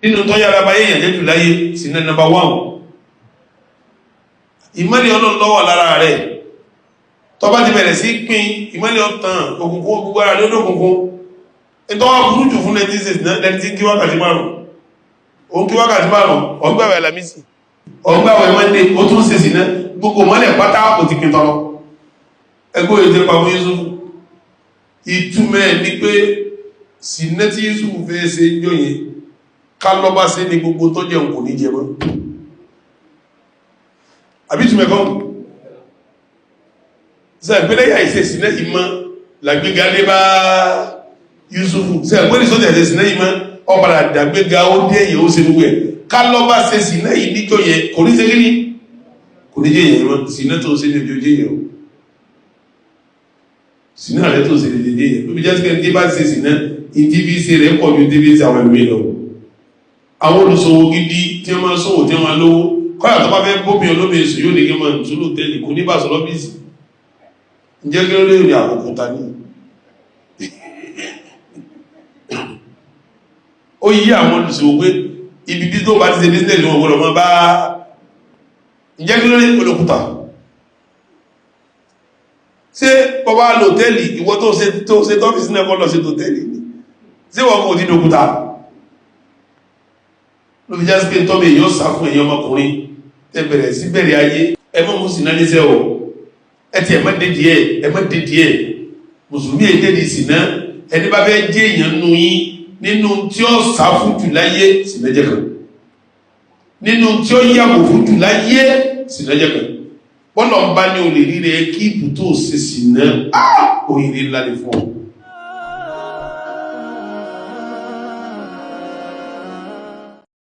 nínú tó yára bá yéèyàn jẹ́ jù láyé sínú number 1. ìmọ́lẹ̀ Ọlọ́run ló wà lára rẹ̀ tó bá ti bẹ̀rẹ̀ sí pín ìmọ́lẹ̀ ọ̀tàn òkùnkùn gbogbo ara lódò òkùnkùn ètò wà burú jù fún lẹ́tí kí wákàtí márùn-ún òun kí wákàtí márùn-ún ọgbàwẹ̀ Àlàmísì ọgbàwẹ̀ Mọ́ndé ó tún ṣe sínú gbogbo mọ́lẹ̀ pátá kò ti pín tọrọ ẹgbẹ́ òye tẹ́ pa fún Yúsúfù ìtumẹ̀ ní pé sínú tí Yúsúfù fẹ́ ṣe jọ yẹn ká lọ bá ṣe ní gbogbo tó jẹun kò ní jẹ mọ́ àbí túnmẹ̀ kan ṣe ìpínlẹ̀ yà ìṣẹ́ sínú ìmọ̀ làgbéga lé bá Yúsúfù ṣe ìpínlẹ̀ sọ́jà ìṣẹ́ sínú ìmọ̀ ọ̀padà dàgbéga ó dé èyí ó ṣe gbogbo ẹ̀ ká lọ bá ṣe sínú yìí níjọ yẹn kò ní ṣe kí ni kò ní jẹ yẹn mọ́ sínú tó ṣe ní ojú yẹn o sínú àrẹ tó ṣe ní ojú yẹn ló fi jẹ́ sẹ́kẹ́ ní bá ṣe sínú ìdíbi ṣe rẹ̀ pọ̀ ju ìdíbi ṣe àwọn ẹ̀mí lọ àwọn olùsòwò gidi tí wọ́n máa sòwò tí wọ́n máa lówó kọ́yà tó bá fẹ́ bóbi olóbi èsù yóò ní kí wọ́n máa túlù tẹ́lẹ̀ kò ní bá sọ lọ́bìsì ǹjẹ́ kí ló lè rí àkókò ta ní ó yí àwọn olùsòwò pé ibi bí tó bá ti ṣe bísínẹ̀sì wọn gbọ́dọ̀ máa bá ǹjẹ́ kí ló lè olókùtà ṣé bọ́bá lò tẹ́lì ìwọ tó ṣe tọ́fíìsì náà kọ́ lọ sí tó tẹ́lì ṣé wọ́n kò dín òkúta ló fi jásí pé tọ́bí èyàn sá fún èyàn ọmọkùnrin tẹ bẹ̀rẹ̀ sí bẹ̀rẹ̀ ayé ẹmọ́ mú sí náà léṣẹ́ ọ̀ ẹtì ẹmọ́ dédìí ẹ̀ mùsùlùmí èdèdì sí náà ẹni bá fẹ́ jẹ́ èyàn nú yín nínú tí ó sá fún jù láyé sí lẹ́jẹ̀ kan nínú tí ó yàgò fún jù láyé sí lẹ́jẹ̀ kan bọ́lọ̀ ń bá ní olè ríre kí ibùtó ṣe sí náà òyìnbí ńlá lè fún ọ